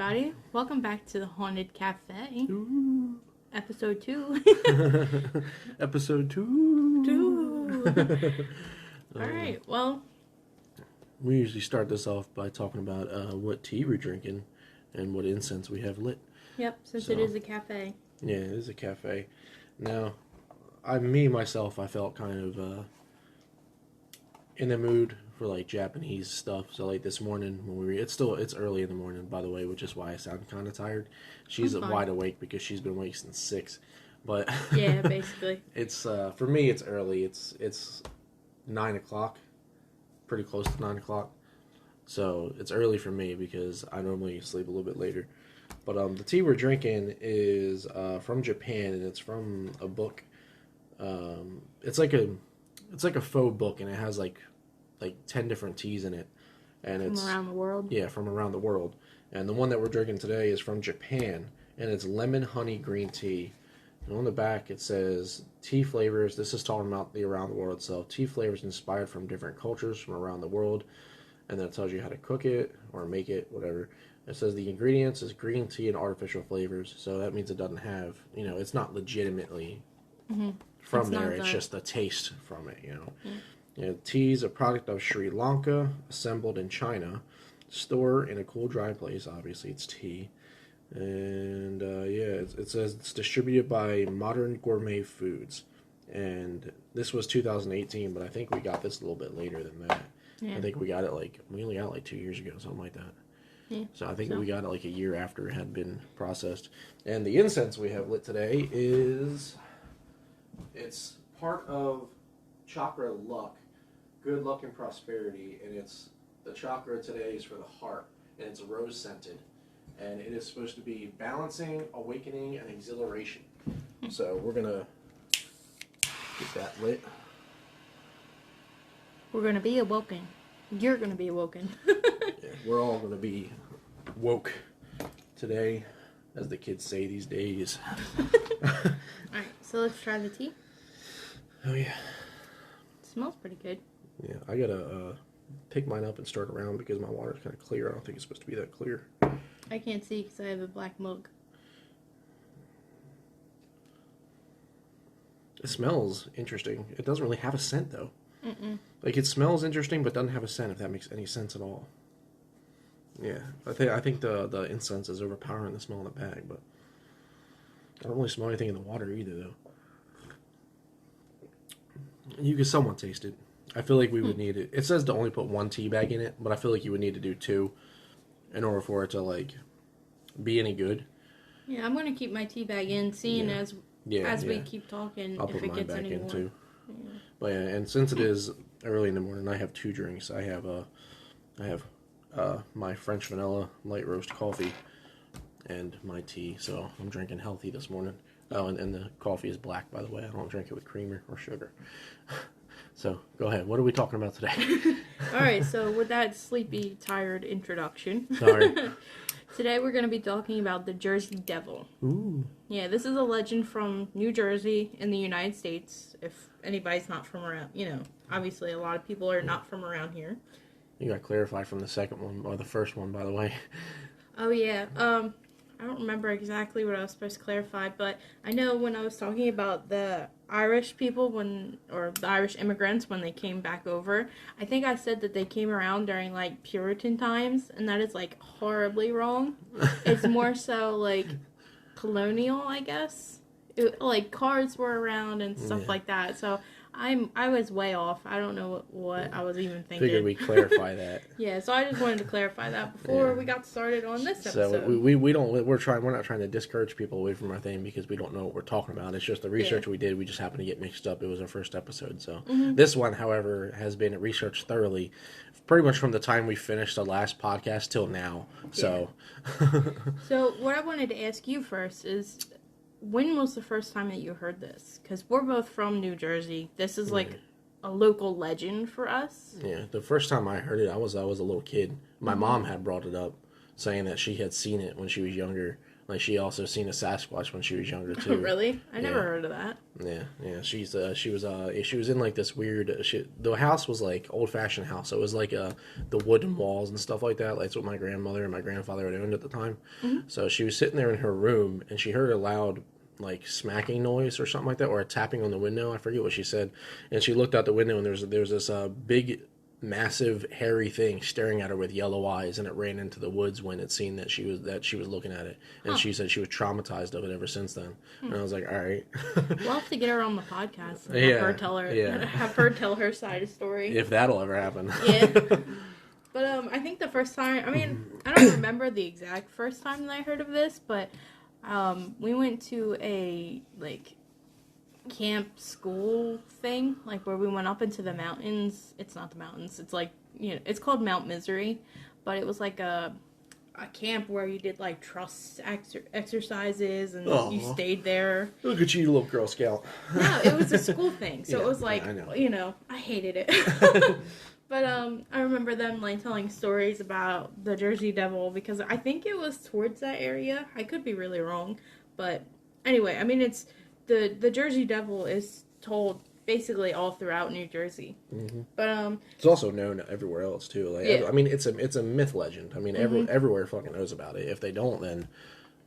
everybody. Welcome back to the Haunted Cafe. Ooh. Episode 2. Episode 2. Alright, well. We usually start this off by talking about what tea we're drinking and what incense we have lit. Yep, since it is a cafe. Yeah, it is a cafe. Now, I felt kind of in the mood for like Japanese stuff. So like this morning when it's early in the morning, by the way, which is why I sound kind of tired. She's wide awake because she's been awake since 6. But yeah, basically. It's for me it's early. It's 9 o'clock, pretty close to 9 o'clock. So it's early for me because I normally sleep a little bit later. But the tea we're drinking is from Japan, and it's from a book. It's like a faux book, and it has like 10 different teas in it, and it's from around the world. Yeah, from around the world. And the one that we're drinking today is from Japan, and it's lemon honey green tea. And on the back it says tea flavors. This is talking about the around the world itself. Tea flavors inspired from different cultures from around the world, and then it tells you how to cook it or make it, whatever. It says the ingredients is green tea and artificial flavors, so that means it doesn't have, it's not legitimately from there. It's just the taste from it, tea is a product of Sri Lanka, assembled in China, stored in a cool, dry place. Obviously, it's tea. And, it says it's distributed by Modern Gourmet Foods. And this was 2018, but I think we got this a little bit later than that. Yeah. I think we got it we only got it 2 years ago, something like that. Yeah, so I think we got it a year after it had been processed. And the incense we have lit today it's part of chakra luck, good luck and prosperity, and the chakra today is for the heart, and it's rose scented, and it is supposed to be balancing, awakening, and exhilaration. So we're gonna get that lit. We're gonna be awoken. You're gonna be awoken. Yeah, we're all gonna be woke today, as the kids say these days. Alright, so let's try the tea. Oh yeah. It smells pretty good. Yeah, I gotta pick mine up and start around because my water's kind of clear. I don't think it's supposed to be that clear. I can't see because I have a black mug. It smells interesting. It doesn't really have a scent though. It smells interesting but doesn't have a scent, if that makes any sense at all. Yeah, I think the incense is overpowering the smell in the bag, but I don't really smell anything in the water either though. You can somewhat taste it. I feel like we would need it. It says to only put 1 tea bag in it, but I feel like you would need to do 2 in order for it to be any good. Yeah, I'm gonna keep my tea bag in, as we keep talking. I'll put mine back in too. Yeah. But yeah, and since it is early in the morning, I have 2 drinks. I have my French vanilla light roast coffee and my tea. So I'm drinking healthy this morning. Oh, and the coffee is black, by the way. I don't drink it with creamer or sugar. So, go ahead. What are we talking about today? Alright, so with that sleepy, tired introduction. Sorry. Today we're going to be talking about the Jersey Devil. Ooh. Yeah, this is a legend from New Jersey in the United States. If anybody's not from around, obviously a lot of people are not from around here. You got clarified from the second one, or the first one, by the way. Oh, yeah. I don't remember exactly what I was supposed to clarify, but I know when I was talking about the Irish people or the Irish immigrants when they came back over, I think I said that they came around during Puritan times, and that is horribly wrong. It's more so colonial, I guess. Cards were around and stuff like that, so I was way off. I don't know what I was even thinking. Figured we'd clarify that. Yeah, so I just wanted to clarify that before we got started on this episode. So we're not trying to discourage people away from our thing because we don't know what we're talking about. It's just the research we did. We just happened to get mixed up. It was our first episode. So this one, however, has been researched thoroughly, pretty much from the time we finished the last podcast till now. So, so what I wanted to ask you first is, when was the first time that you heard this? Because we're both from New Jersey. This is a local legend for us. Yeah, the first time I heard it, I was a little kid. My mom had brought it up, saying that she had seen it when she was younger, Like she also seen a Sasquatch when she was younger too. Really? I never heard of that. Yeah. She was in like this weird. The house was like old fashioned house. So it was like the wooden walls and stuff like that. Like that's what my grandmother and my grandfather had owned at the time. Mm-hmm. So she was sitting there in her room and she heard a loud like smacking noise or something like that, or a tapping on the window. I forget what she said. And she looked out the window and there's this big, massive, hairy thing staring at her with yellow eyes, and it ran into the woods when it seen that she was looking at it. And she said she was traumatized of it ever since then. And I was like, all right. We'll have to get her on the podcast and have her tell her side of the story. If that'll ever happen. Yeah. But I think the first time, I mean, I don't remember the exact first time that I heard of this, but we went to a like camp school thing, like where we went up into the mountains. It's not the mountains. It's like, it's called Mount Misery, but it was like a camp where you did like trust exercises and you stayed there. Look at you, little Girl Scout. No, it was a school thing, so it was like, I know. I hated it. But I remember them like telling stories about the Jersey Devil, because I think it was towards that area. I could be really wrong, but anyway, I mean, it's the Jersey Devil is told basically all throughout New Jersey. Mm-hmm. But it's also known everywhere else too. Like I mean, it's a myth legend. I mean, everywhere fucking knows about it. If they don't, then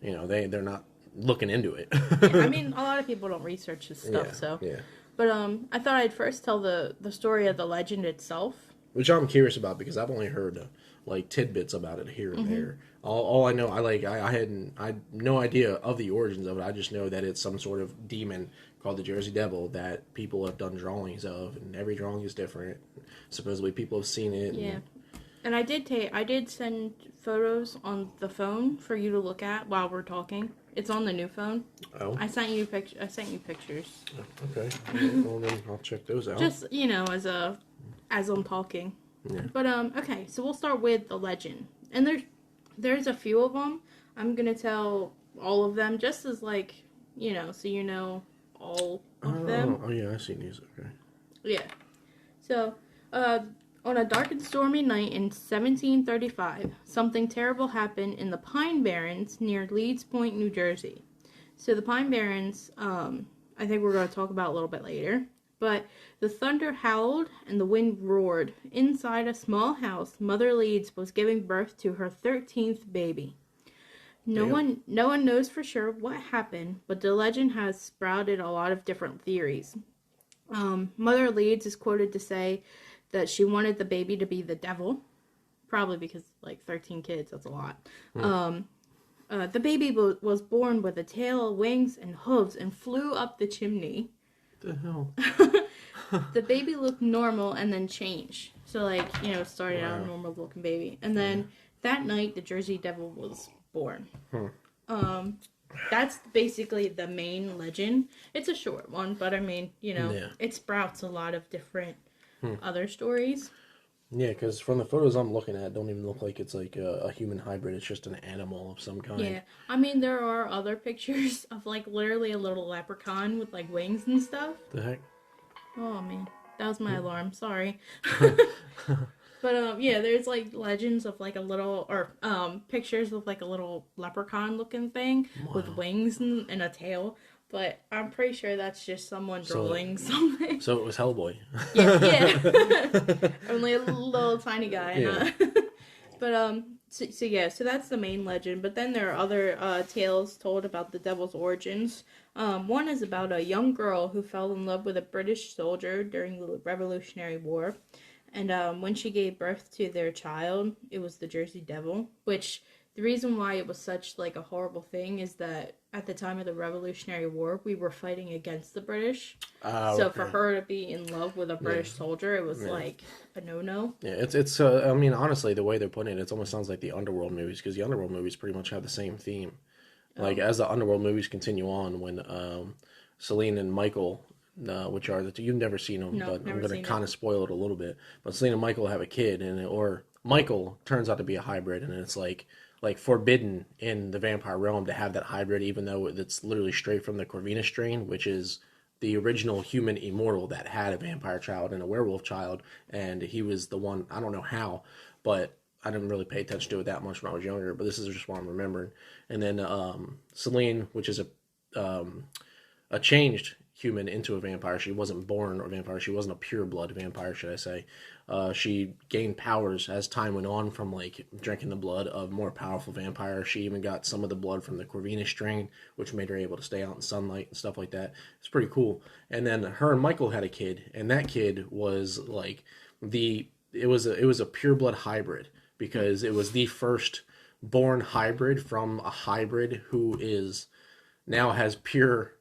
they're not looking into it. Yeah, I mean, a lot of people don't research this stuff, Yeah. But I thought I'd first tell the story of the legend itself. Which I'm curious about because I've only heard like tidbits about it here and there. All I know, I had no idea of the origins of it. I just know that it's some sort of demon called the Jersey Devil that people have done drawings of, and every drawing is different. Supposedly people have seen it. Yeah. And I did send photos on the phone for you to look at while we're talking. It's on the new phone. Oh. I sent you pictures. Okay. Well, then I'll check those out. Just, as I'm talking. Yeah. But okay, so we'll start with the legend. And there's a few of them. I'm going to tell all of them just as like, so you know all of them. Oh yeah, I see these. Okay. Yeah. So, on a dark and stormy night in 1735, something terrible happened in the Pine Barrens near Leeds Point, New Jersey. So the Pine Barrens, I think we're going to talk about a little bit later. But the thunder howled and the wind roared. Inside a small house, Mother Leeds was giving birth to her 13th baby. No one knows for sure what happened, but the legend has sprouted a lot of different theories. Mother Leeds is quoted to say that she wanted the baby to be the devil, probably because, 13 kids, that's a lot. The baby was born with a tail, wings, and hooves and flew up the chimney. What the hell? The baby looked normal and then changed. So, started out a normal-looking baby. And then that night, the Jersey Devil was born. That's basically the main legend. It's a short one, but I mean, it sprouts a lot of different other stories. Yeah, because from the photos I'm looking at, it don't even look like it's like a human hybrid. It's just an animal of some kind. Yeah, I mean, there are other pictures of literally a little leprechaun with wings and stuff. The heck? Oh man, that was my alarm. Sorry. But there's legends of a little, or pictures of a little leprechaun looking thing with wings and a tail. But I'm pretty sure that's just someone drawing something. So it was Hellboy. Yeah. Only a little tiny guy. Yeah. But so that's the main legend. But then there are other tales told about the devil's origins. One is about a young girl who fell in love with a British soldier during the Revolutionary War. And when she gave birth to their child, it was the Jersey Devil, which the reason why it was such a horrible thing is that at the time of the Revolutionary War, we were fighting against the British. So for her to be in love with a British soldier, it was a no-no. Yeah, it's I mean, honestly, the way they're putting it almost sounds like the Underworld movies, because the Underworld movies pretty much have the same theme. As the Underworld movies continue on, when Celine and Michael, which are you've never seen them, but I'm going to kind of spoil it a little bit. But Celine and Michael have a kid, or Michael turns out to be a hybrid, and it's like forbidden in the vampire realm to have that hybrid, even though it's literally straight from the Corvinus strain, which is the original human immortal that had a vampire child and a werewolf child, and he was the one, I don't know how, but I didn't really pay attention to it that much when I was younger, but this is just what I'm remembering. And then Celine, which is a changed human into a vampire. She wasn't born a vampire. She wasn't a pure blood vampire, should I say. She gained powers as time went on from like drinking the blood of more powerful vampires. She even got some of the blood from the Corvinus strain, which made her able to stay out in sunlight and stuff like that. It's pretty cool. And then her and Michael had a kid, and that kid was like it was a pure blood hybrid, because it was the first born hybrid from a hybrid who is now has pure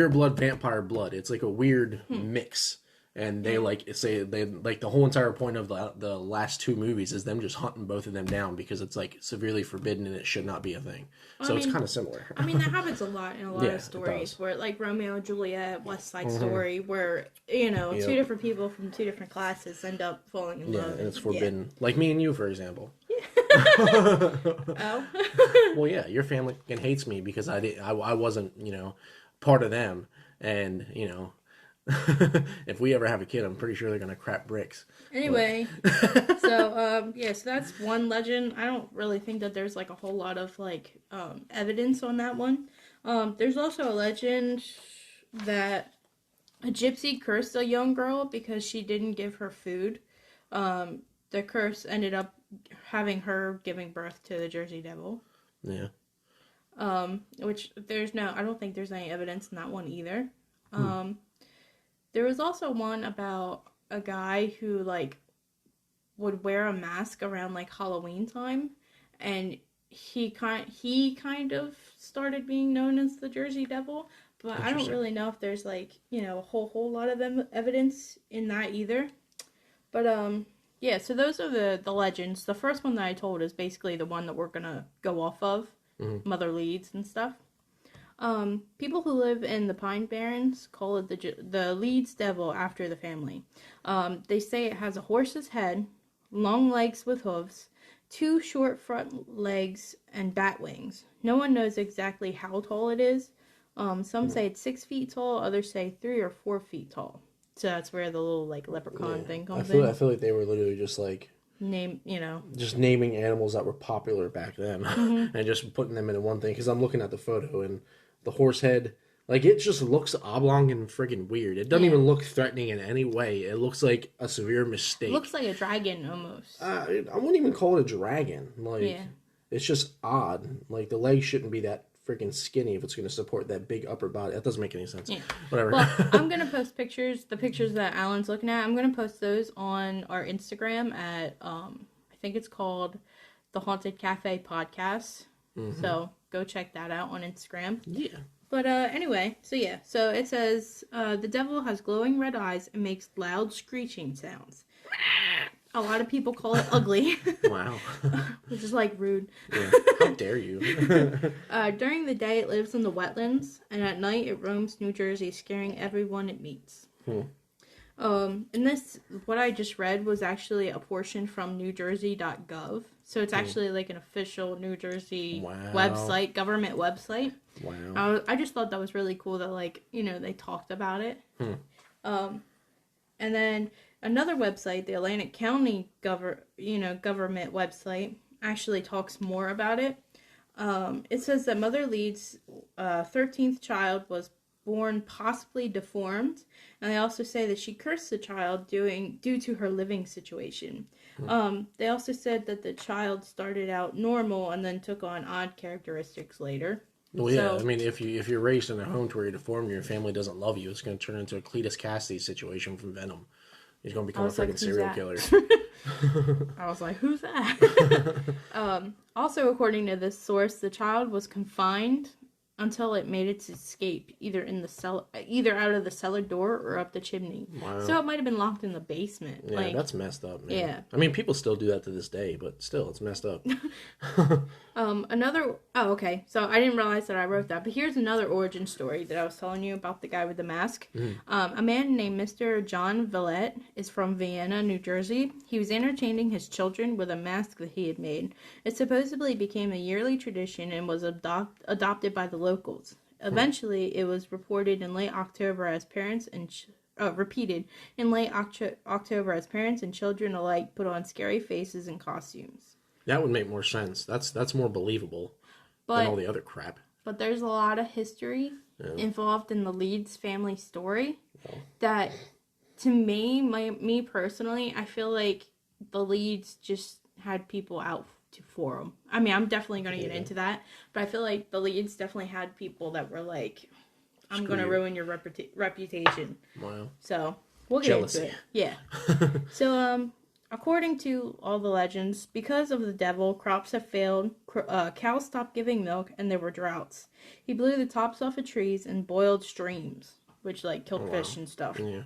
blood vampire blood. It's like a weird mix. And they they the whole entire point of the last two movies is them just hunting both of them down, because it's like severely forbidden and it should not be a thing. Well, so it's kind of similar. I mean, that happens a lot in a lot of stories, where like Romeo and Juliet, West Side Story, where two different people from two different classes end up falling in love. And it's forbidden. Like me and you, for example. Oh. Well, yeah, your family hates me because I wasn't part of them, and if we ever have a kid, I'm pretty sure they're gonna crap bricks. Anyway, so that's one legend. I don't really think that there's like a whole lot of like evidence on that one. There's also a legend that a gypsy cursed a young girl because she didn't give her food. The curse ended up having her giving birth to the Jersey Devil. Yeah. Which I don't think there's any evidence in that one either. There was also one about a guy who, like, would wear a mask around, like, Halloween time, and he kind of started being known as the Jersey Devil, but I don't really know if there's, like, a whole lot of evidence in that either. But, so those are the legends. The first one that I told is basically the one that we're gonna go off of, Mother Leeds and stuff. People who live in the Pine Barrens call it the Leeds Devil after the family. They say it has a horse's head, long legs with hooves, 2 short front legs, and bat wings. No one knows exactly how tall it is. Some say it's 6 feet tall, others say 3 or 4 feet tall. So that's where the little like leprechaun thing comes in. I feel like they were literally just like just naming animals that were popular back then and just putting them into one thing. Because I'm looking at the photo and the horse head, like, it just looks oblong and friggin' weird. It doesn't even look threatening in any way. It looks like a severe mistake. It looks like a dragon almost. I wouldn't even call it a dragon. Like, it's just odd. Like, the legs shouldn't be that freaking skinny if it's going to support that big upper body. That doesn't make any sense. Yeah. Whatever. Well, I'm going to post the pictures that Alan's looking at. I'm going to post those on our Instagram at, I think it's called The Haunted Cafe Podcast. So go check that out on Instagram. Yeah. But anyway, so it says, the devil has glowing red eyes and makes loud screeching sounds. A lot of people call it ugly. Wow. Which is like rude. Yeah. How dare you? During the day it lives in the wetlands, and at night it roams New Jersey, scaring everyone it meets. And this, what I just read, was actually a portion from NewJersey.gov. So it's actually like an official New Jersey website, government website. Wow. I just thought that was really cool that, like, they talked about it. And then another website, the Atlantic County government website, actually talks more about it. It says that Mother Leeds' 13th child was born possibly deformed, and they also say that she cursed the child due to her living situation. They also said that the child started out normal and then took on odd characteristics later. Well, yeah, I mean, if you're raised in a home to where you're deformed and your family doesn't love you, it's going to turn into a Cletus Cassidy situation from Venom. He's going to become a freaking serial killer. I was like, who's that? Also, according to this source, the child was confined until it made its escape, either out of the cellar door or up the chimney. Wow. So it might have been locked in the basement. Yeah, that's messed up, man. Yeah. I mean, people still do that to this day, but still, it's messed up. Okay. So I didn't realize that I wrote that, but here's another origin story that I was telling you about the guy with the mask. A man named Mr. John Villette is from Vienna, New Jersey. He was entertaining his children with a mask that he had made. It supposedly became a yearly tradition and was adopted by the locals. Eventually, it was reported in late October as parents and repeated in late October as parents and children alike put on scary faces and costumes. That would make more sense. That's more believable than all the other crap. But there's a lot of history involved in the Leeds family story that, to me personally, I feel like the Leeds just had people out for them. I mean, I'm definitely going to get into that, but I feel like the Leeds definitely had people that were like, I'm going to ruin your reputation. Wow. So, we'll get Jealousy. into it. Yeah. So, according to all the legends, because of the devil, crops have failed, cows stopped giving milk, and there were droughts. He blew the tops off of trees and boiled streams, which, like, killed fish and stuff. Yeah.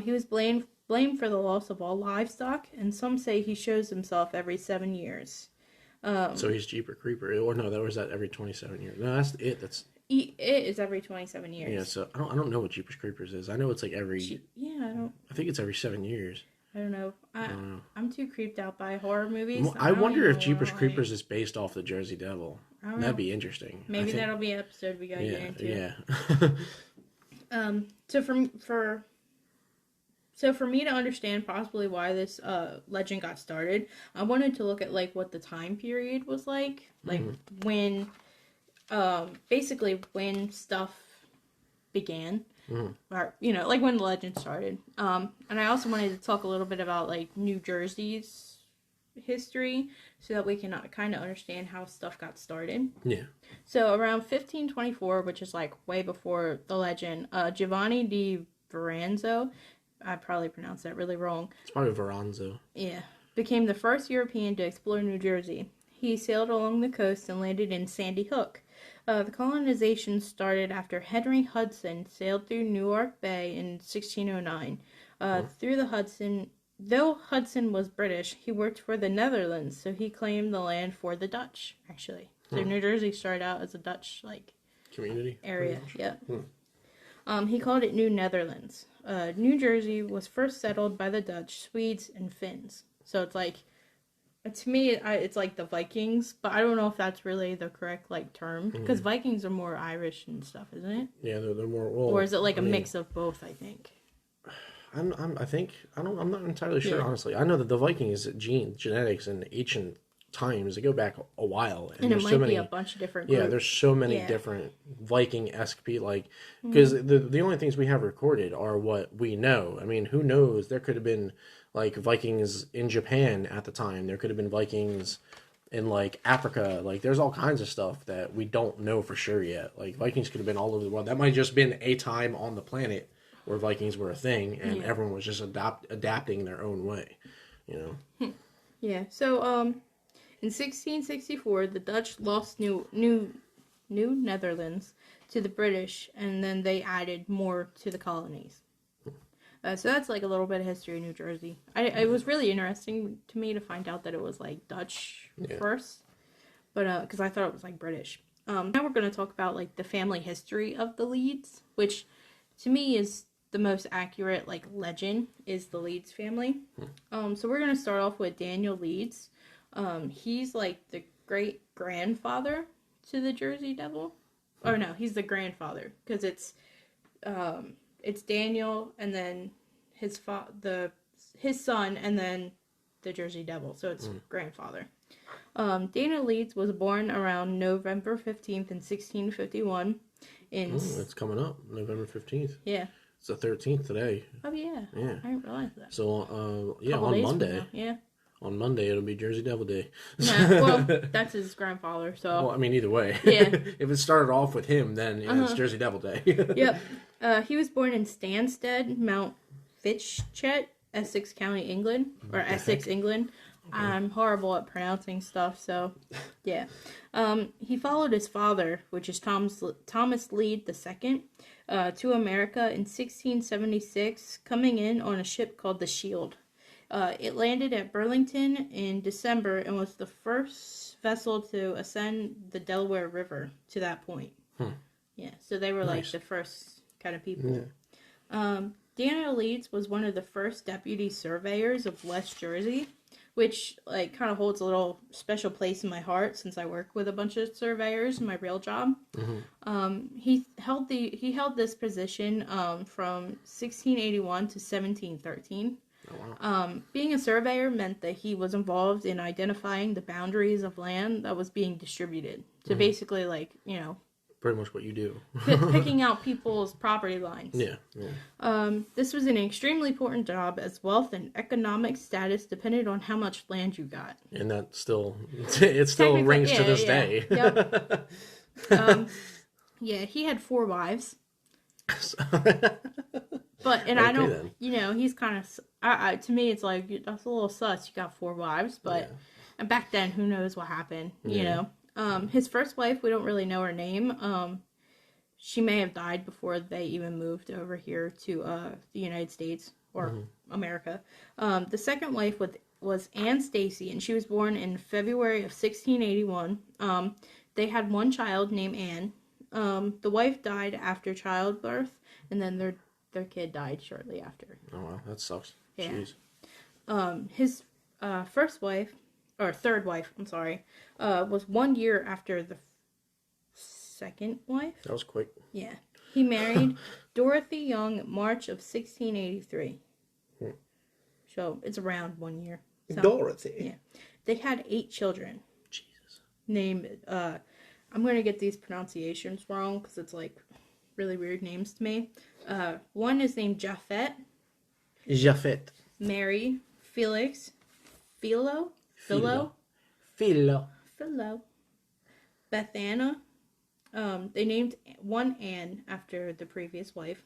He was blamed for the loss of all livestock, and some say he shows himself every 7 years. So he's Jeeper Creeper. Or no, that was that every 27 years. No, that's it. It is every 27 years. Yeah, so I don't know what Jeepers Creepers is. I know it's like every... I think it's every 7 years. I don't know. I'm too creeped out by horror movies. Well, I wonder if Jeepers Creepers is based off the Jersey Devil. That'd be interesting. Maybe that'll be an episode we gotta get into. Yeah. So for me to understand possibly why this legend got started, I wanted to look at like what the time period was like when, basically when stuff began, or like when the legend started. And I also wanted to talk a little bit about like New Jersey's history, so that we can kind of understand how stuff got started. Yeah. So around 1524, which is like way before the legend, Giovanni di Veranzo, I probably pronounced that really wrong. It's probably Veranzo. Yeah. Became the first European to explore New Jersey. He sailed along the coast and landed in Sandy Hook. The colonization started after Henry Hudson sailed through Newark Bay in 1609. Through the Hudson, though Hudson was British, he worked for the Netherlands, so he claimed the land for the Dutch, actually. So New Jersey started out as a Dutch, like, community area. Yeah. He called it New Netherlands. New Jersey was first settled by the Dutch, Swedes, and Finns. So it's like, to me, it's like the Vikings, but I don't know if that's really the correct like term, because Vikings are more Irish and stuff, isn't it? Yeah, they're more. Well, or is it like a mix of both? I think. I'm not entirely sure, honestly. I know that the Vikings genetics in ancient times, they go back a while, and it might be a bunch of different groups. Yeah, there's so many different Viking-esque people, like, because the only things we have recorded are what we know. I mean, who knows? There could have been like Vikings in Japan at the time. There could have been Vikings in like Africa. Like, there's all kinds of stuff that we don't know for sure yet. Like, Vikings could have been all over the world. That might have just been a time on the planet where Vikings were a thing, and everyone was just adapting their own way, Yeah. So, in 1664, the Dutch lost New Netherlands to the British, and then they added more to the colonies. So that's like a little bit of history of New Jersey. It was really interesting to me to find out that it was like Dutch first, but because I thought it was like British. Now we're going to talk about like the family history of the Leeds, which to me is the most accurate like legend is the Leeds family. So we're going to start off with Daniel Leeds. He's like the great grandfather to the Jersey Devil. Or no, he's the grandfather, because it's Daniel and then his son and then the Jersey Devil. So it's grandfather. Daniel Leeds was born around November 15th in 1651. It's coming up, November 15th. Yeah. It's the 13th today. Oh, yeah. I didn't realize that. So, on Monday. Yeah. On Monday, it'll be Jersey Devil Day. Yeah, well, that's his grandfather, so... Well, I mean, either way. Yeah. If it started off with him, then it's Jersey Devil Day. Yep. He was born in Stansted, Mount Fitchett, Essex County, England. Or Essex, England. Okay. I'm horrible at pronouncing stuff, so... Yeah. He followed his father, which is Thomas Lead II, to America in 1676, coming in on a ship called the Shield. It landed at Burlington in December and was the first vessel to ascend the Delaware River to that point. Yeah, so they were like the first kind of people. Yeah. Daniel Leeds was one of the first deputy surveyors of West Jersey, which like kind of holds a little special place in my heart since I work with a bunch of surveyors in my real job. He held this position from 1681 to 1713. Oh, wow. Being a surveyor meant that he was involved in identifying the boundaries of land that was being distributed. So basically, like, Pretty much what you do. picking out people's property lines. Yeah. This was an extremely important job as wealth and economic status depended on how much land you got. And that still, it still rings to this day. Yep. Yeah, he had 4 wives. But, and I don't, then. He's kind of, to me, it's like, that's a little sus. You got 4 wives, but and back then, who knows what happened, you know. His first wife, we don't really know her name. She may have died before they even moved over here to the United States or America. The second wife was Anne Stacy, and she was born in February of 1681. They had 1 child named Anne. The wife died after childbirth, and then their kid died shortly after. Oh, wow. That sucks. Yeah. Jeez. His first wife, or third wife, I'm sorry, was 1 year after the second wife. That was quick. Yeah. He married Dorothy Young March of 1683. So it's around 1 year. So, Dorothy. Yeah. They had 8 children. Jesus. Named, I'm going to get these pronunciations wrong because it's like really weird names to me. One is named Japhet. Mary, Felix, Philo, Bethanna. They named one Anne after the previous wife.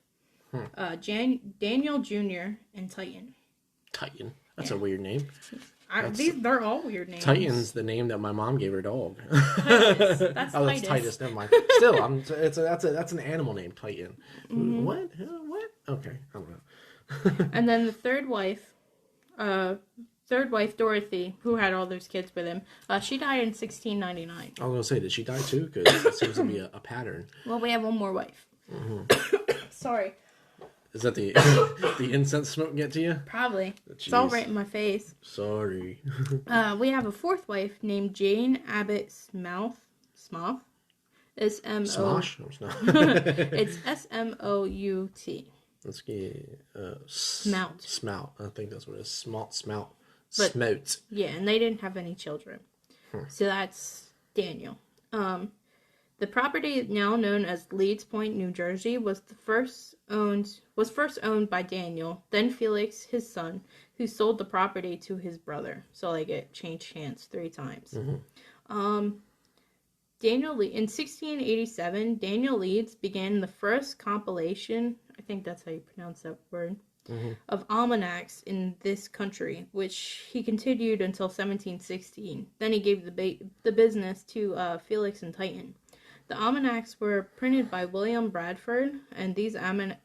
Daniel Jr. and Titan. Titan. That's a weird name. They're all weird names. Titan's the name that my mom gave her dog. Titus. That's oh, Titus. that's Titus. Never mind. Still, that's an animal name, Titan. What? What? Okay, I don't know. And then the third wife, Dorothy, who had all those kids with him, she died in 1699. I was gonna say, did she die too? Because it seems to be a pattern. Well, we have one more wife. Sorry. Is that the incense smoke get to you? Probably. Jeez. It's all right in my face. Sorry. We have a 4th wife named Jane Abbott Smout. It's Smosh? It's Smout. Let's get Smout. Smout. I think that's what it is. Smout. But, Smout. Yeah, and they didn't have any children. So that's Daniel. The property now known as Leeds Point, New Jersey, was first owned by Daniel, then Felix, his son, who sold the property to his brother. So like it changed hands 3 times. In 1687, Daniel Leeds began the first compilation, I think that's how you pronounce that word, of almanacs in this country, which he continued until 1716. Then he gave the business to Felix and Titan. The almanacs were printed by William Bradford, and these almanacs,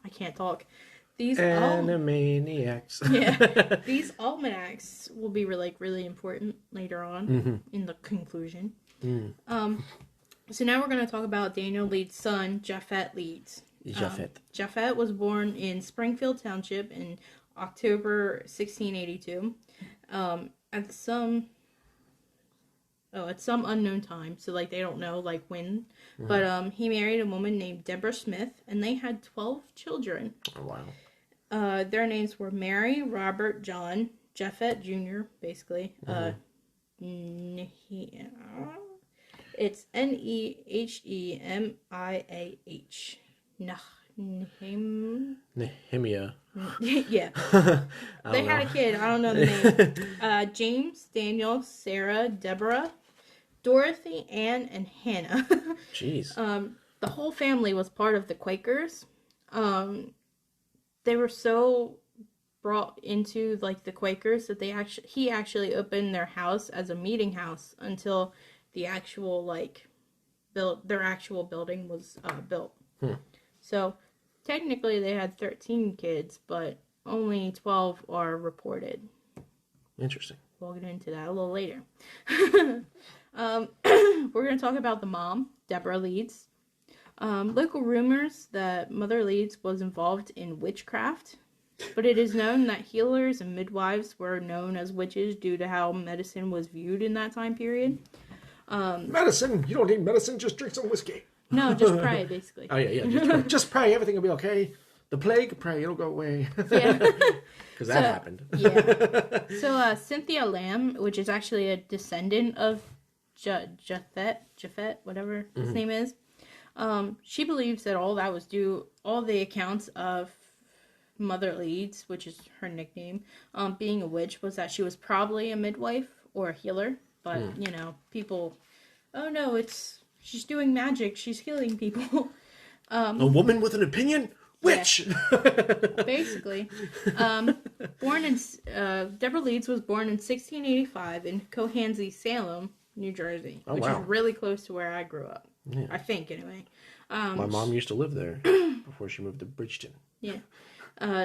I can't talk. These Animaniacs. Yeah, these almanacs will be really important later on in the conclusion. So now we're going to talk about Daniel Leeds' son, Japhet Leeds. Japhet was born in Springfield Township in October 1682. At some unknown time, so they don't know when. But he married a woman named Deborah Smith, and they had 12 children. Oh, wow. Their names were Mary, Robert, John, Japhet Jr., basically. It's Nehemiah. Nehemiah. Yeah. They had a kid. I don't know the name. James, Daniel, Sarah, Deborah, Dorothy, Anne, and Hannah. Jeez. The whole family was part of the Quakers. They were so brought into the Quakers that he actually opened their house as a meeting house until the actual their actual building was built. So technically they had 13 kids, but only 12 are reported. Interesting. We'll get into that a little later. We're going to talk about the mom, Deborah Leeds. Local rumors that Mother Leeds was involved in witchcraft. But it is known that healers and midwives were known as witches due to how medicine was viewed in that time period. Medicine? You don't need medicine, just drink some whiskey. No, just pray, basically. Oh, yeah. Just pray. Everything will be okay. The plague, pray. It'll go away. Yeah. Because that happened. Yeah. So, Cynthia Lamb, which is actually a descendant of Japhet, whatever his name is, she believes that all the accounts of Mother Leeds, which is her nickname, being a witch, was that she was probably a midwife or a healer. But, people, oh no, she's doing magic. She's healing people. A woman with an opinion? Witch! Yeah. Basically. Deborah Leeds was born in 1685 in Cohansey, Salem, New Jersey, which is really close to where I grew up. Yeah. I think, anyway. My mom used to live there before she moved to Bridgeton. Yeah.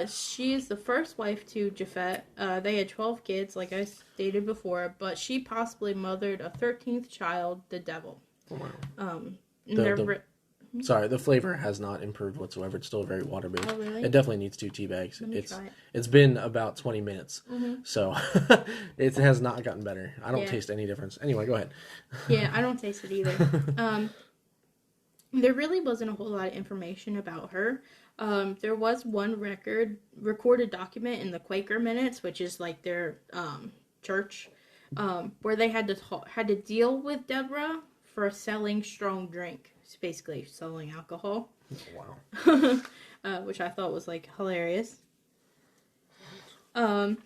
She is the first wife to Japhet. They had 12 kids, like I stated before, but she possibly mothered a 13th child, the devil. Oh, wow. Sorry, the flavor has not improved whatsoever. It's still very water-based. Oh, really? It definitely needs 2 tea bags. It's been about 20 minutes, so it has not gotten better. I don't taste any difference. Anyway, go ahead. Yeah, I don't taste it either. There really wasn't a whole lot of information about her. There was one recorded document in the Quaker Minutes, which is like their church, where they had to deal with Deborah for selling strong drink. It's basically selling alcohol. Wow. Which I thought was like hilarious. So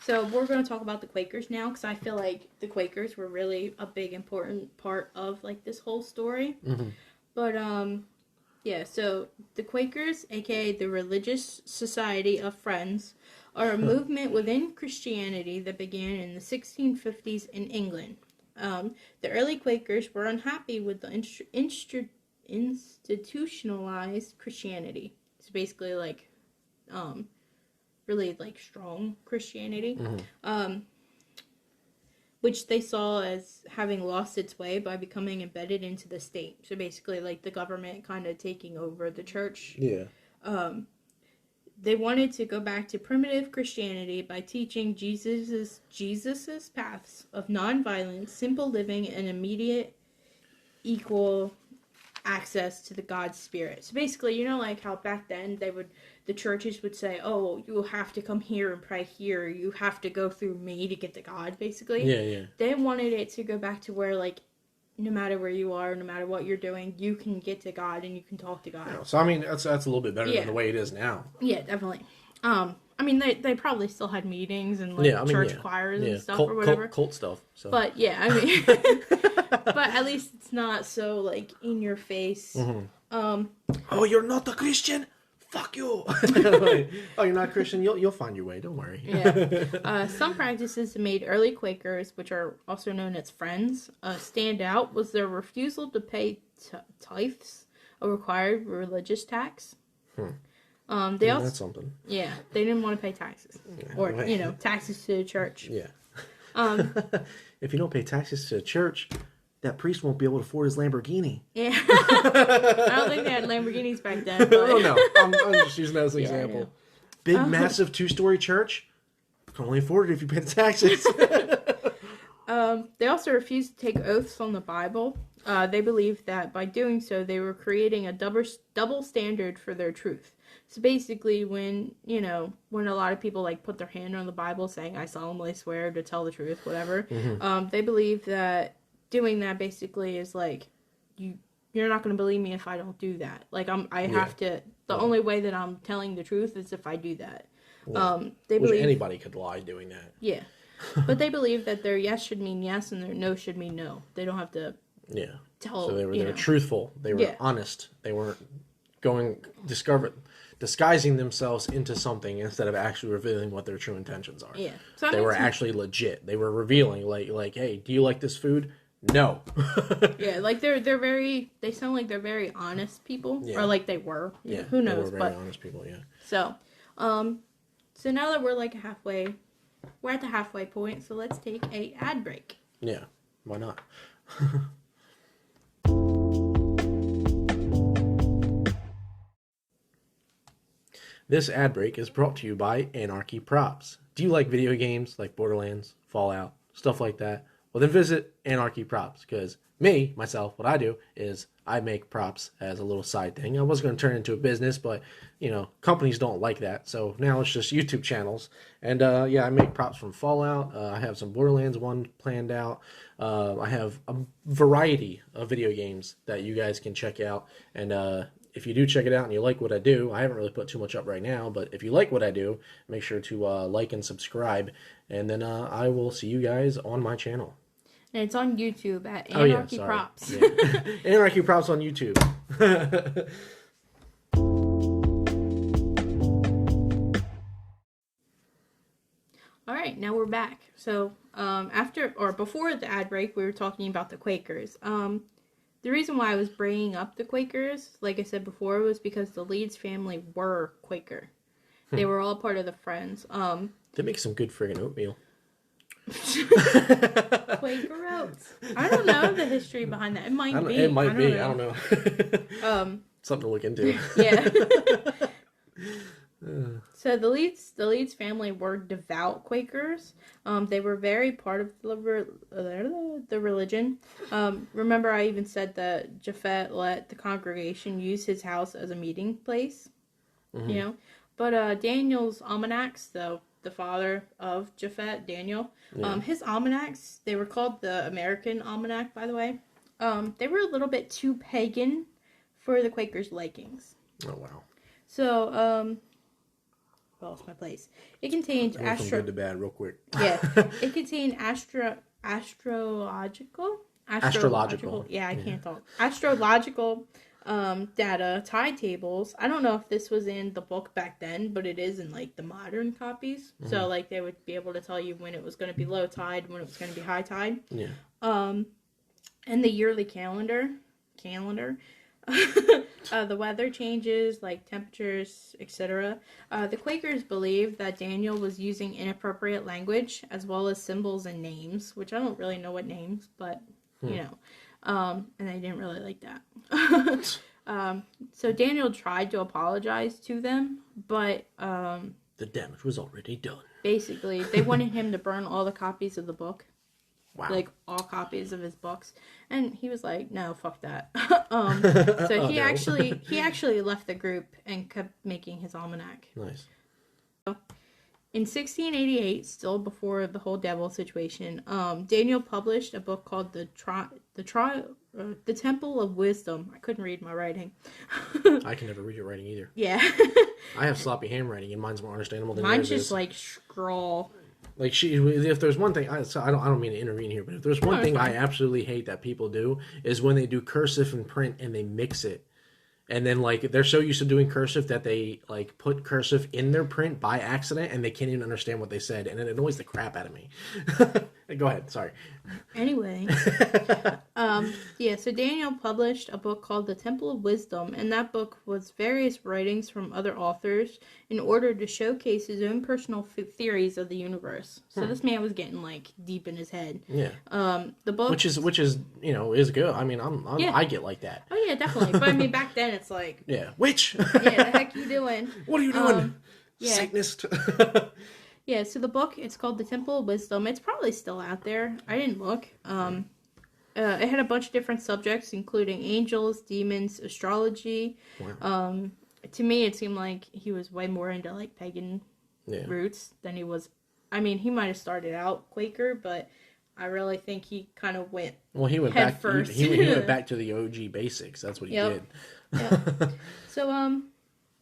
we're going to talk about the Quakers now, because I feel like the Quakers were really a big important part of like this whole story. Mm-hmm. But yeah, so the Quakers, aka the Religious Society of Friends, are a movement within Christianity that began in the 1650s in England. The early Quakers were unhappy with the institutionalized Christianity. It's basically like, really like strong Christianity, which they saw as having lost its way by becoming embedded into the state. So basically, like the government kind of taking over the church. Yeah. They wanted to go back to primitive Christianity by teaching Jesus's paths of nonviolence, simple living, and immediate equal access to the God Spirit. So basically, like how back then the churches would say, oh, you have to come here and pray here. You have to go through me to get to God, basically. Yeah. They wanted it to go back to where, like, no matter where you are, no matter what you're doing, you can get to God and you can talk to God. So, I mean, that's a little bit better than the way it is now. Yeah, definitely. I mean, they probably still had meetings and, like, church choirs and stuff or whatever. Cult stuff. So. But, yeah, I mean... but at least it's not so, like, in your face. Mm-hmm. Oh, you're not a Christian? Fuck you! Oh, you're not Christian? You'll find your way. Don't worry. Yeah. Some practices that made early Quakers, which are also known as Friends, stand out was their refusal to pay tithes, a required religious tax. That's something. Yeah, they didn't want to pay taxes, or taxes to the church. Yeah. If you don't pay taxes to the church, that priest won't be able to afford his Lamborghini. Yeah. I don't think they had Lamborghinis back then. But... Oh, no. I'm just using that as an example. Big, massive 2-story church. You can only afford it if you pay the taxes. They also refused to take oaths on the Bible. They believed that by doing so, they were creating a double standard for their truth. So basically, when a lot of people like put their hand on the Bible saying, I solemnly swear to tell the truth, whatever, they believe that doing that basically is like, you're not going to believe me if I don't do that. Like, the only way that I'm telling the truth is if I do that. They believe anybody could lie doing that. Yeah. But they believe that their yes should mean yes and their no should mean no. They don't have to tell. So they were truthful. They were honest. They weren't disguising themselves into something instead of actually revealing what their true intentions are. Yeah. So they were actually legit. They were revealing like, hey, do you like this food? No. Yeah, like they sound like they're very honest people, or like they were. Yeah, who knows? They were very honest people. Yeah. So, so now that we're at the halfway point. So let's take a ad break. Yeah, why not? This ad break is brought to you by Anarchy Props. Do you like video games like Borderlands, Fallout, stuff like that? Well, then visit Anarchy Props, because myself, what I do is I make props as a little side thing. I was going to turn it into a business, but, companies don't like that. So now it's just YouTube channels. And, I make props from Fallout. I have some Borderlands one planned out. I have a variety of video games that you guys can check out. And, if you do check it out and you like what I do, I haven't really put too much up right now, but if you like what I do, make sure to like and subscribe, and then I will see you guys on my channel. And it's on YouTube at Anarchy Props. Yeah. Anarchy Props on YouTube. All right, now we're back. So before the ad break, we were talking about the Quakers. The reason why I was bringing up the Quakers, like I said before, was because the Leeds family were Quaker. They were all part of the Friends. They make some good friggin' oatmeal. Quaker oats. I don't know the history behind that. It might be. It might be. I don't know. Something to look into. Yeah. So the Leeds family were devout Quakers. They were very part of the religion. Remember, I even said that Japhet let the congregation use his house as a meeting place. Mm-hmm. But Daniel's almanacs, the father of Japhet, Daniel, his almanacs, they were called the American Almanac, by the way. They were a little bit too pagan for the Quakers' likings. Oh wow. So lost my place. It contained from good to bad real quick. Yeah, it contained astrological. Yeah, I can't talk. Astrological data, tide tables. I don't know if this was in the book back then, but it is in like the modern copies. Mm-hmm. So like they would be able to tell you when it was going to be low tide, when it was going to be high tide. Yeah. And the yearly calendar. The weather changes, like temperatures, etc. The Quakers believed that Daniel was using inappropriate language as well as symbols and names, which I don't really know what names, but and they didn't really like that. So Daniel tried to apologize to them, but the damage was already done. Basically, they wanted him to burn all the copies of the book. Wow. Like all copies of his books, and he was like, "No, fuck that." So he actually left the group and kept making his almanac. Nice. In 1688, still before the whole devil situation, Daniel published a book called the Temple of Wisdom. I couldn't read my writing. I can never read your writing either. Yeah. I have sloppy handwriting, and mine's more understandable than yours. Mine's just like scrawl. Like if there's one thing, I don't mean to intervene here, but if there's one thing I absolutely hate that people do is when they do cursive and print and they mix it, and then like they're so used to doing cursive that they like put cursive in their print by accident and they can't even understand what they said, and it annoys the crap out of me. Go ahead, sorry. Anyway, so Daniel published a book called The Temple of Wisdom, and that book was various writings from other authors in order to showcase his own personal theories of the universe. So this man was getting like deep in his head. Yeah. The book, which is is good. I mean, I get like that. Oh yeah, definitely. But I mean, back then it's like, yeah, witch. Yeah, the heck you doing? What are you doing? Yeah. Satanist. Yeah, so the book, it's called The Temple of Wisdom. It's probably still out there. I didn't look. It had a bunch of different subjects, including angels, demons, astrology. Wow. To me, it seemed like he was way more into like pagan roots than he was. I mean, he might have started out Quaker, but I really think he kind of went. Well, he went head back first. He went back to the OG basics. That's what he did. Yeah. So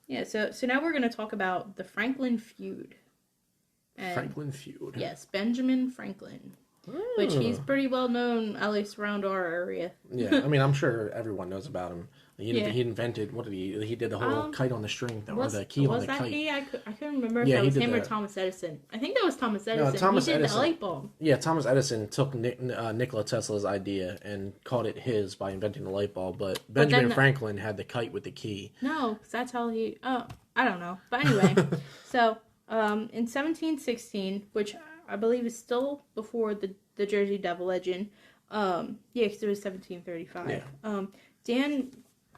So now we're going to talk about the Franklin feud. Franklin feud. Yes, Benjamin Franklin. Which he's pretty well known, at least around our area. Yeah, I mean, I'm sure everyone knows about him. He invented, he did the whole kite on the string, or the key on the kite. Was that he? I couldn't remember if that was him or Thomas Edison. I think that was Thomas Edison. No, Thomas Edison. The light bulb. Yeah, Thomas Edison took Nikola Tesla's idea and called it his by inventing the light bulb, but Benjamin Franklin had the kite with the key. No, because that's how he... Oh, I don't know. But anyway, so in 1716, which I believe is still before the Jersey Devil legend, because it was 1735. Yeah.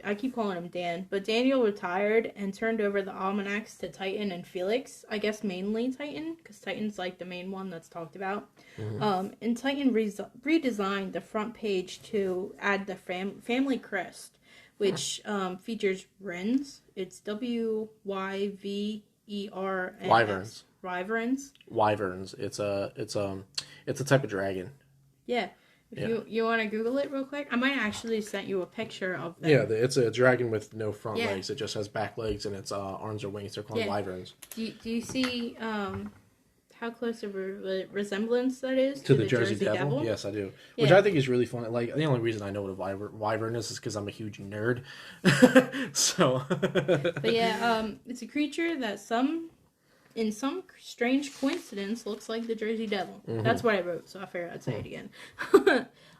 I keep calling him Dan, but Daniel retired and turned over the almanacs to Titan and Felix. I guess mainly Titan, because Titan's like the main one that's talked about. And Titan redesigned the front page to add the family crest, which features wrens. It's Wyverns. Wyverns. Wyverns. Wyverns. It's a type of dragon. Yeah. If you want to Google it real quick, I might actually send you a picture of them. Yeah, it's a dragon with no front legs. It just has back legs and its arms or wings. They're called wyverns. Do you see how close of a resemblance that is to the Jersey Devil? Yes, I do. Yeah. Which I think is really fun. Like, the only reason I know what a wyvern is because I'm a huge nerd. So. But yeah, it's a creature that in some strange coincidence, looks like the Jersey Devil. That's what I wrote, so I figured I'd say it again.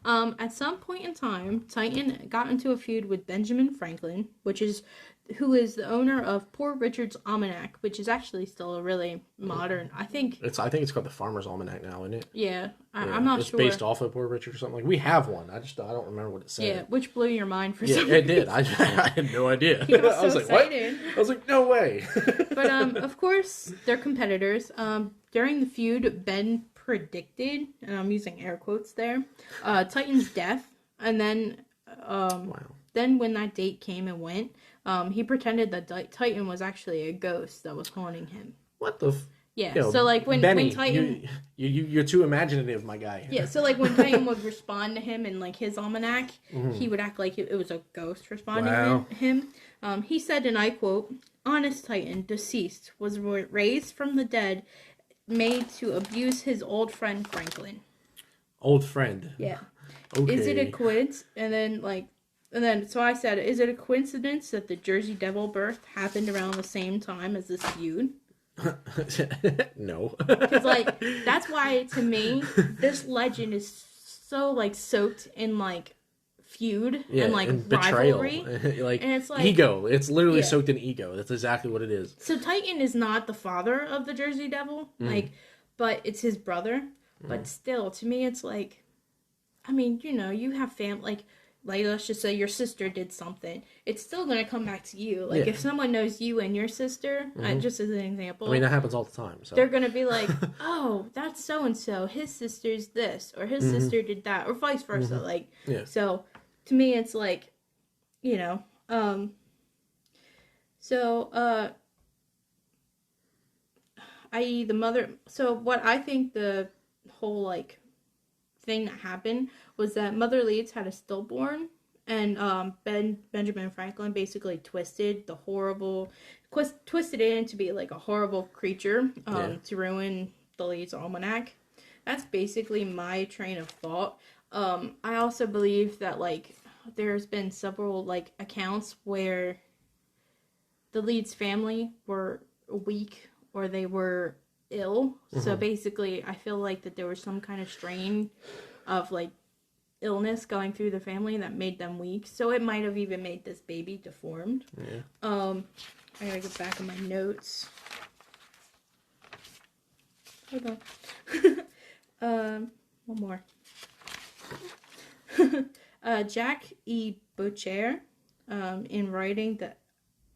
At some point in time, Titan got into a feud with Benjamin Franklin, who is the owner of Poor Richard's Almanac, which is actually still a really modern. I think it's called the Farmer's Almanac now, isn't it? Yeah, I'm not sure. It's based off of Poor Richard or something. Like, we have one. I don't remember what it said. Yeah, which blew your mind for some reason. Yeah, it did. I had no idea. I was I was like, excited. what? I was like, no way. But of course, they're competitors. During the feud, Ben predicted, and I'm using air quotes there, Titan's death, and then then when that date came and went, he pretended that Titan was actually a ghost that was haunting him. What the? Yeah. So like when Titan, you're too imaginative, my guy. Yeah. So like when Titan would respond to him in like his almanac, he would act like it was a ghost responding to him. He said, and I quote, "Honest Titan, deceased, was raised from the dead, made to abuse his old friend Franklin." Old friend. Yeah. Okay. Is it a coincidence? So I said, is it a coincidence that the Jersey Devil birth happened around the same time as this feud? No. Because, like, that's why, to me, this legend is so, like, soaked in, like, feud and, like, and rivalry. Like, and it's like ego. It's literally soaked in ego. That's exactly what it is. So Titan is not the father of the Jersey Devil, like, but it's his brother. But still, to me, it's like, I mean, you know, you have family, like let's just say your sister did something, it's still going to come back to you. Like, if someone knows you and your sister, just as an example. I mean, that happens all the time. So. They're going to be like, oh, that's so-and-so. His sister's this, or his sister did that, or vice versa. Like, so to me, it's like, you know, i.e. the mother. So what I think the whole, like, thing that happened was that Mother Leeds had a stillborn, and Benjamin Franklin basically twisted it into be like a horrible creature to ruin the Leeds Almanac. That's basically my train of thought. I also believe that, like, there's been several, like, accounts where the Leeds family were weak or they were ill. So basically, I feel like that there was some kind of strain of, like, illness going through the family that made them weak. So it might have even made this baby deformed. Yeah. I gotta get back on my notes. Hold on. One more. Jack E. Boucher, in writing the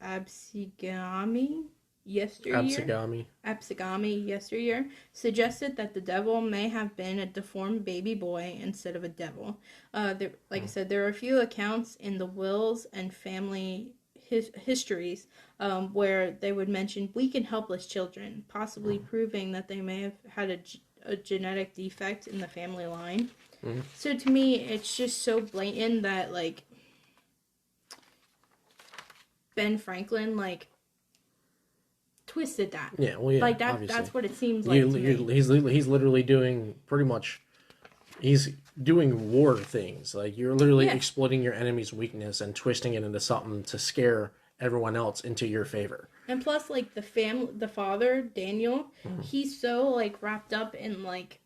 Absigami yesteryear, suggested that the devil may have been a deformed baby boy instead of a devil. Like I said, there are a few accounts in the wills and family histories where they would mention weak and helpless children, possibly proving that they may have had a genetic defect in the family line. So to me, it's just so blatant that, like, Ben Franklin, like, twisted that. Yeah, well, yeah, like that. Obviously. That's what it seems like to me. He's literally doing pretty much. He's doing war things. Like, you're literally exploiting your enemy's weakness and twisting it into something to scare everyone else into your favor. And plus, like, the father, Daniel, he's so, like, wrapped up in, like,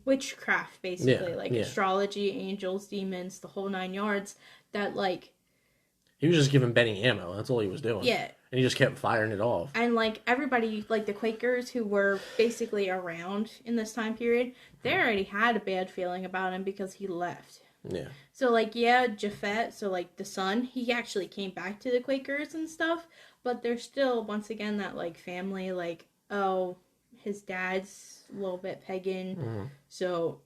witchcraft, basically, like astrology, angels, demons, the whole 9 yards, that, like, he was just giving Benny ammo. That's all he was doing. Yeah. And he just kept firing it off. And, like, everybody, like, the Quakers who were basically around in this time period, they already had a bad feeling about him because he left. Yeah. So, like, yeah, Japhet, so, like, the son, he actually came back to the Quakers and stuff, but there's still, once again, that, like, family, like, oh, his dad's a little bit pagan, so...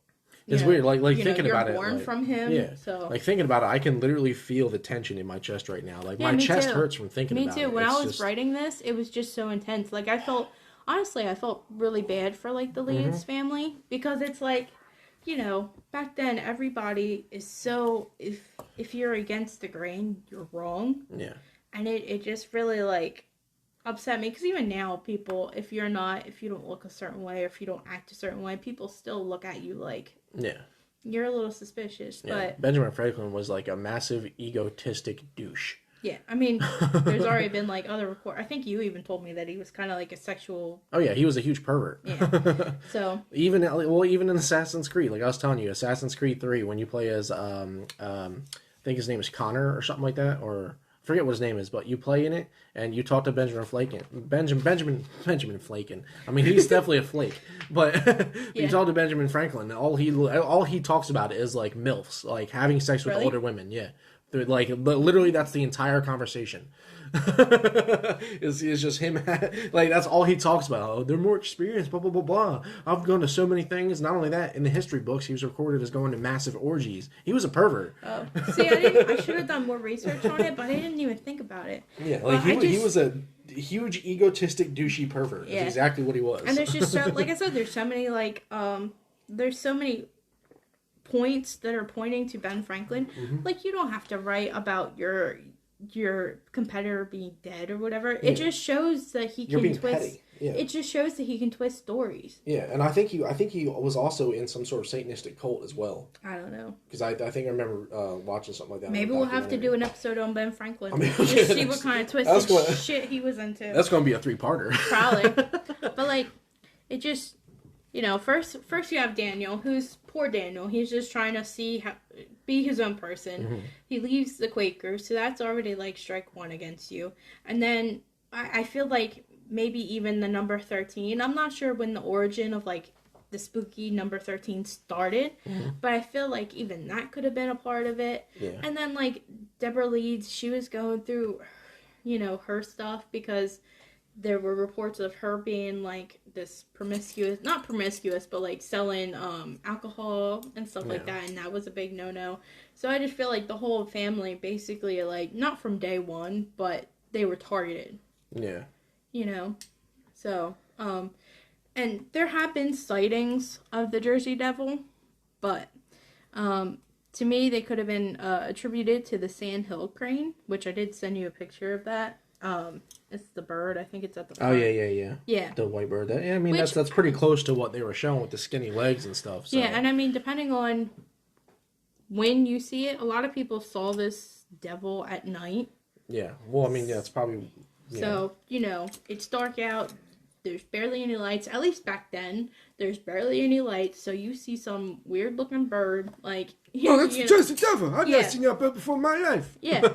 It's weird, like thinking you're about it. Born like, from him, yeah. So like thinking about it, I can literally feel the tension in my chest right now. Like my chest hurts from thinking about it. Me too. When I was writing this, it was just so intense. Like I felt really bad for like the Leeds family because it's like, back then everybody is so if you're against the grain, you're wrong. Yeah. And it just really like upset me because even now people if you don't look a certain way or if you don't act a certain way, people still look at you like you're a little suspicious. Yeah. But Benjamin Franklin was like a massive egotistic douche. Yeah, I mean, there's already been like other I think you even told me that he was kind of like a sexual. Oh yeah, he was a huge pervert. Yeah. So even in Assassin's Creed, like I was telling you, Assassin's Creed 3, when you play as I think his name is Connor or something like that, or I forget what his name is, but you play in it and you talk to Benjamin Flaken. I mean, he's definitely a flake, but you talk to Benjamin Franklin, all he talks about is like MILFs, like having sex with older women. Yeah. Like literally, that's the entire conversation. is just him. Like that's all he talks about. Oh, they're more experienced. Blah blah blah blah. I've gone to so many things. Not only that, in the history books, he was recorded as going to massive orgies. He was a pervert. Oh, see, I should have done more research on it, but I didn't even think about it. Yeah, like he was a huge egotistic douchey pervert. Yeah. That's exactly what he was. And there's just like I said, there's so many there's so many points that are pointing to Ben Franklin. Like you don't have to write about your competitor being dead or whatever. It just shows that he can twist. Petty. Yeah. It just shows that he can twist stories. Yeah, and I think he was also in some sort of Satanistic cult as well. I don't know. Because I think I remember watching something like that. Maybe we'll have to do an episode on Ben Franklin. Just see what kind of twisted shit he was into. That's going to be a 3-parter. Probably. But like, it just, first you have Daniel, who's poor Daniel. He's just trying to be his own person. He leaves the Quakers, so that's already like strike one against you. And then I feel like maybe even the number 13. I'm not sure when the origin of like the spooky number 13 started, but I feel like even that could have been a part of it. Yeah. And then like Deborah Leeds, she was going through, her stuff because there were reports of her being like this not promiscuous, but like selling alcohol and stuff like that, and that was a big no-no. So I just feel like the whole family basically like not from day one, but they were targeted. Yeah. So and there have been sightings of the Jersey Devil, but to me they could have been attributed to the Sandhill Crane, which I did send you a picture of that. It's the bird. I think it's at the front. Oh yeah. The white bird. That's pretty close to what they were showing with the skinny legs and stuff. So. Yeah, and I mean, depending on when you see it, a lot of people saw this devil at night. Yeah. Well, I mean, yeah, it's probably. Yeah. So it's dark out. There's barely any lights. At least back then, there's barely any lights. So you see some weird looking bird, like. Oh, that's just a devil. I've never seen that bird before in my life. Yeah.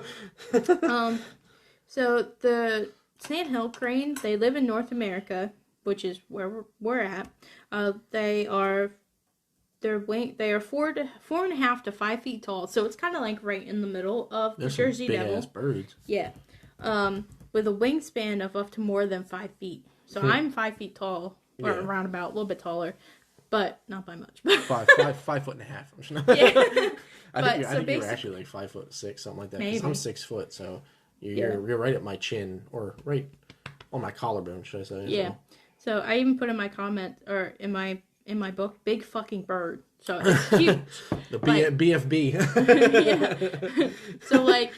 So the Sandhill Cranes, they live in North America, which is where we're at. They are 4.5 to 5 feet tall, so it's kind of like right in the middle of the Jersey Devil. Big ass birds. Yeah, with a wingspan of up to more than 5 feet. So I'm 5 feet tall, or around about a little bit taller, but not by much. 5.5 Yeah. I think you were actually like 5'6", something like that. Because I'm 6 foot, so. You're right at my chin, or right on my collarbone, should I say? Yeah. So I even put in my comment, or in my book, big fucking bird. So it's huge. The BFB. Yeah. So like,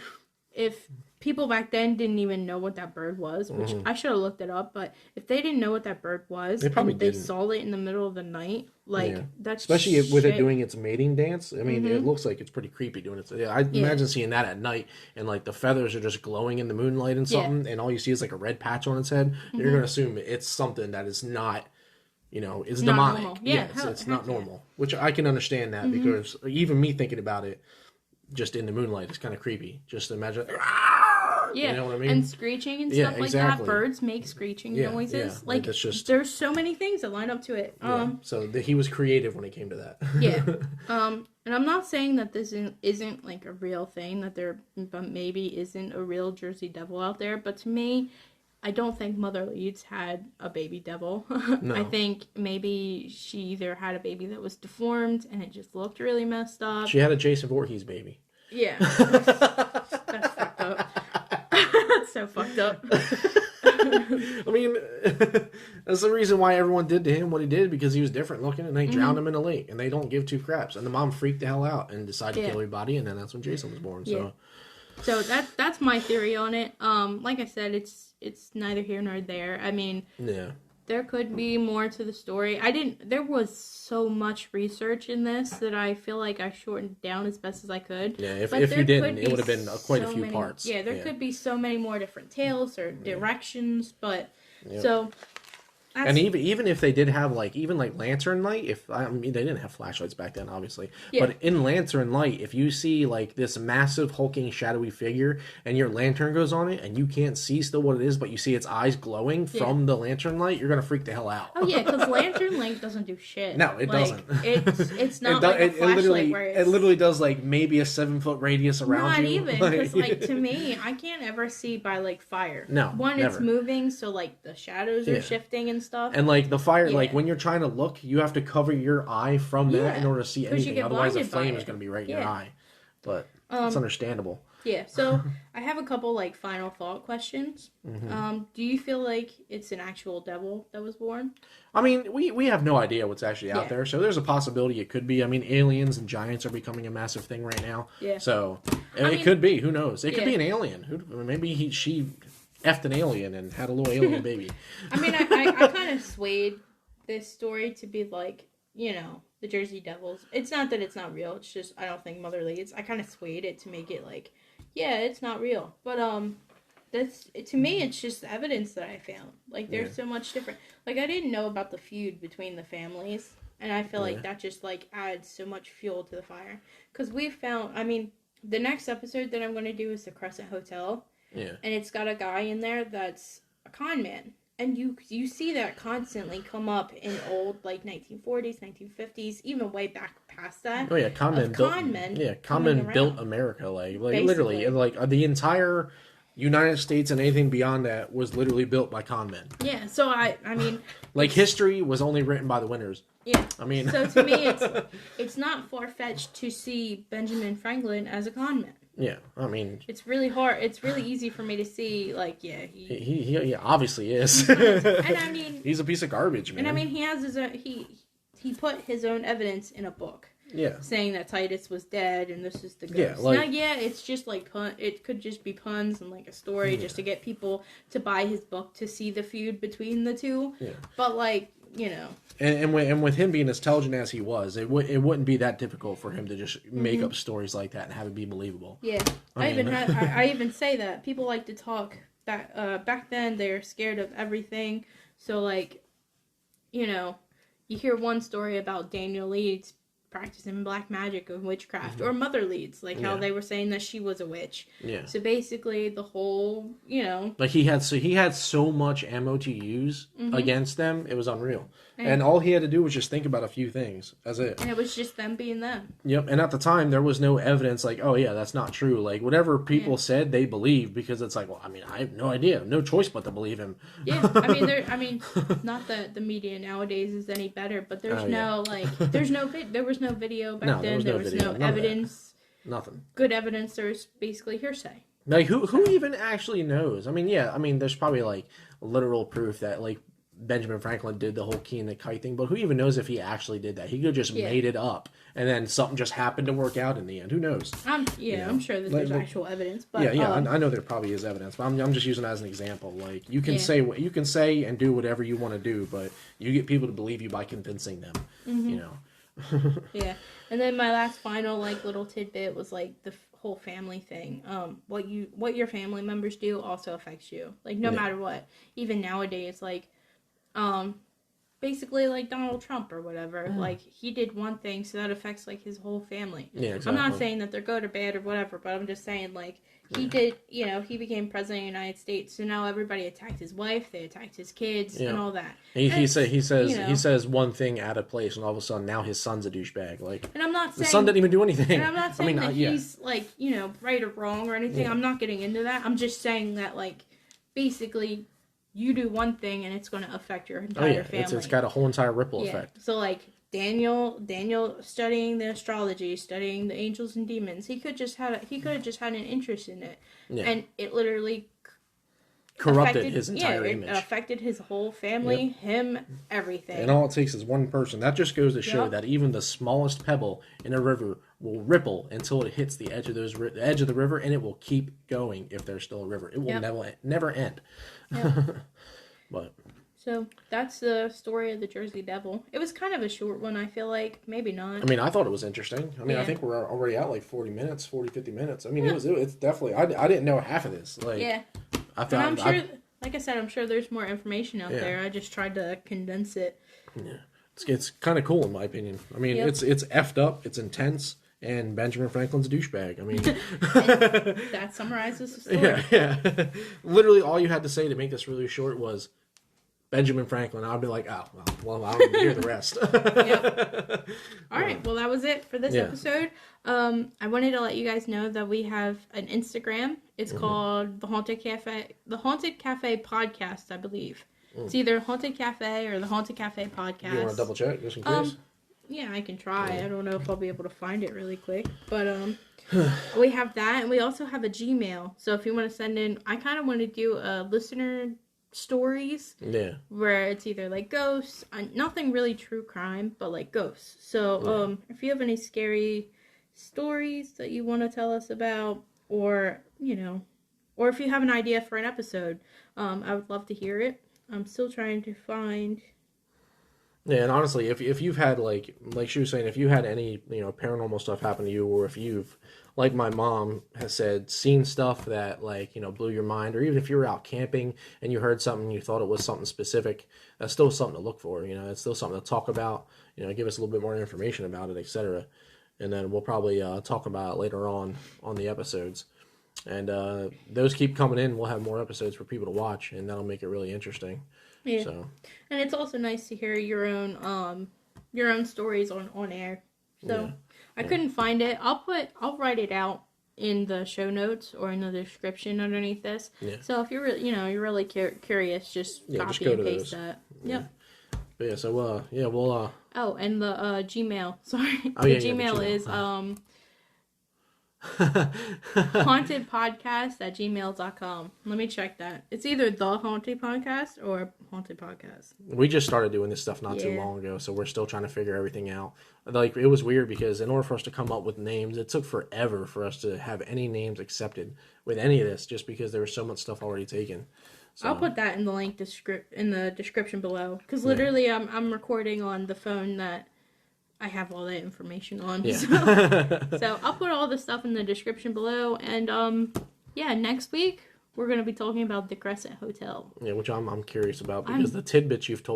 if people back then didn't even know what that bird was, which I should have looked it up, but if they didn't know what that bird was, they saw it in the middle of the night, that's especially with it doing its mating dance. I mean, it looks like it's pretty creepy doing it. I imagine seeing that at night, and like the feathers are just glowing in the moonlight and something, and all you see is like a red patch on its head. You're gonna assume it's something that is not. It's demonic. Normal. Yeah, it's not normal. Which I can understand that because even me thinking about it, just in the moonlight, it's kind of creepy. Just imagine. Yeah, you know what I mean? And screeching and stuff like that. Birds make screeching noises. Like it's just, there's so many things that line up to it. So he was creative when it came to that. Yeah. And I'm not saying that this isn't like a real thing, that there maybe isn't a real Jersey Devil out there, but to me, I don't think Mother Leeds had a baby devil. No. I think maybe she either had a baby that was deformed and it just looked really messed up. She had a Jason Voorhees baby. Yeah. That's fucked up. That's so fucked up. I mean, that's the reason why everyone did to him what he did, because he was different looking, and they drowned him in a lake, and they don't give two craps. And the mom freaked the hell out and decided to kill everybody, and then that's when Jason was born. So that's my theory on it. Like I said, it's neither here nor there. I mean, there could be more to the story. There was so much research in this that I feel like I shortened down as best as I could. Yeah, if you didn't, it would have been quite a few parts. Yeah, there could be so many more different tales or directions, but so. And even if they did have even lantern light, they didn't have flashlights back then, obviously. Yeah. But in lantern light, if you see this massive hulking shadowy figure and your lantern goes on it and you can't see still what it is, but you see its eyes glowing from the lantern light, you're gonna freak the hell out. Oh yeah, because lantern light doesn't do shit. No, it doesn't. It's not a flashlight where it literally does maybe a 7-foot radius around you. Not even, because to me, I can't ever see by fire. No, one, never. It's moving, so the shadows are shifting and stuff. And the fire, when you're trying to look, you have to cover your eye from that in order to see anything. Otherwise, the flame is going to be right in your eye. But it's understandable. Yeah. So I have a couple final thought questions. Mm-hmm. Do you feel like it's an actual devil that was born? I mean, we have no idea what's actually out there, so there's a possibility it could be. I mean, aliens and giants are becoming a massive thing right now. Yeah. So it could be. Who knows? It could be an alien. Maybe she effed an alien and had a little alien baby. I mean, I kind of swayed this story to be the Jersey Devils. It's not that it's not real. It's just I don't think Mother Leeds. I kind of swayed it to make it it's not real. But that's to me, it's just evidence that I found. There's so much different. I didn't know about the feud between the families, and I feel like that just adds so much fuel to the fire. Because we found. I mean, the next episode that I'm going to do is the Crescent Hotel. Yeah. And it's got a guy in there that's a con man. And you see that constantly come up in old 1940s, 1950s, even way back past that. Oh yeah, con men built America, literally, and the entire United States and anything beyond that was literally built by con men. Yeah, so I mean, history was only written by the winners. Yeah, I mean, so to me, it's not far fetched to see Benjamin Franklin as a con man. Yeah, I mean, it's really hard. It's really easy for me to see. He obviously is. And I mean, he's a piece of garbage, man. And I mean, he has his own. He put his own evidence in a book. Yeah, saying that Titus was dead and this is the ghost. Yeah, it's just it could just be puns and a story just to get people to buy his book to see the feud between the two. Yeah, but And with him being as intelligent as he was, it wouldn't be that difficult for him to just make up stories like that and have it be believable. Yeah, I even say that people like to talk back then. They're scared of everything, so you hear one story about Daniel Leeds practicing black magic and witchcraft, or Mother Leeds, how they were saying that she was a witch. Yeah. So basically, the whole, he had so much ammo to use against them, it was unreal. And all he had to do was just think about a few things. That's it. And it was just them being them. Yep. And at the time, there was no evidence oh yeah, that's not true. Whatever people said, they believed, because it's I have no idea, no choice but to believe him. Yeah. Not that the media nowadays is any better, but there's there was no video back then. There was no evidence. Nothing. Good evidence. There's basically hearsay. Who even actually knows? There's probably literal proof that Benjamin Franklin did the whole key and the kite thing, but who even knows if he actually did that? He could have just made it up, and then something just happened to work out in the end. Who knows? I'm sure that there's actual evidence. But I know there probably is evidence, but I'm just using it as an example. You can say what you can say and do whatever you want to do, but you get people to believe you by convincing them. Yeah, and then my last final little tidbit was the whole family thing. What your family members do also affects you. No matter what. Even nowadays, basically Donald Trump or whatever. He did one thing, so that affects his whole family. Yeah, exactly. I'm not saying that they're good or bad or whatever, but I'm just saying he did, he became president of the United States, so now everybody attacked his wife, they attacked his kids, and all that. He says one thing out of place, and all of a sudden now his son's a douchebag. Like, and I'm not saying the son didn't even do anything. And I'm not saying that he's like, right or wrong or anything. I'm not getting into that. I'm just saying that, like, basically, you do one thing and it's going to affect your entire family. It's got a whole entire ripple effect. So, like, Daniel studying the astrology, studying the angels and demons. He could have just had an interest in it, and it literally corrupted his entire image. It affected his whole family, him, everything. And all it takes is one person. That just goes to show that even the smallest pebble in a river will ripple until it hits the edge of the edge of the river, and it will keep going if there's still a river. It will never end. Yep. But. So, that's the story of the Jersey Devil. It was kind of a short one, I feel like. Maybe not. I mean, I thought it was interesting. I mean, I think we're already at like 50 minutes. I mean, it's definitely, I didn't know half of this. Like, I'm sure, like I said, I'm sure there's more information out there. I just tried to condense it. Yeah. It's kind of cool, in my opinion. I mean, it's effed up, it's intense, and Benjamin Franklin's a douchebag. I mean... that summarizes the story. Yeah. Literally, all you had to say to make this really short was... Benjamin Franklin. I'll be like, I don't hear the rest. All right. Well, that was it for this episode. I wanted to let you guys know that we have an Instagram. It's called The Haunted Cafe Podcast, I believe. It's either Haunted Cafe or The Haunted Cafe Podcast. You want to double check just in case? Yeah, I can try. I don't know if I'll be able to find it really quick. But we have that, and we also have a Gmail. So if you want to send in, I kind of want to do a listener stories where it's either like ghosts, nothing really true crime, but like ghosts. So if you have any scary stories that you want to tell us about, or or if you have an idea for an episode, I would love to hear it. I'm still trying to find. Yeah, and honestly, if you've had like she was saying, if you had any paranormal stuff happen to you, or if you've, like my mom has said, seen stuff that blew your mind, or even if you were out camping and you heard something and you thought it was something specific, that's still something to look for. It's still something to talk about. Give us a little bit more information about it, etc. And then we'll probably talk about it later on the episodes. And those keep coming in. We'll have more episodes for people to watch, and that'll make it really interesting. Yeah. So. And it's also nice to hear your own stories on air. So I couldn't find it. I'll write it out in the show notes or in the description underneath this. Yeah. So if you're really curious, just copy and paste that. Yeah. Yep. But yeah. So we'll. Oh, and the Gmail. Sorry. The Gmail is hauntedpodcast@gmail.com. Let me check that. It's either The Haunted Podcast or Haunted Podcast. We just started doing this stuff not too long ago, so we're still trying to figure everything out. Like, it was weird because in order for us to come up with names, it took forever for us to have any names accepted with any of this, just because there was so much stuff already taken. So. I'll put that in the link in the description below, because literally I'm recording on the phone that I have all that information on. Yeah. So I'll put all the stuff in the description below. And next week we're going to be talking about the Crescent Hotel. Yeah, which I'm curious about, because the tidbits you've told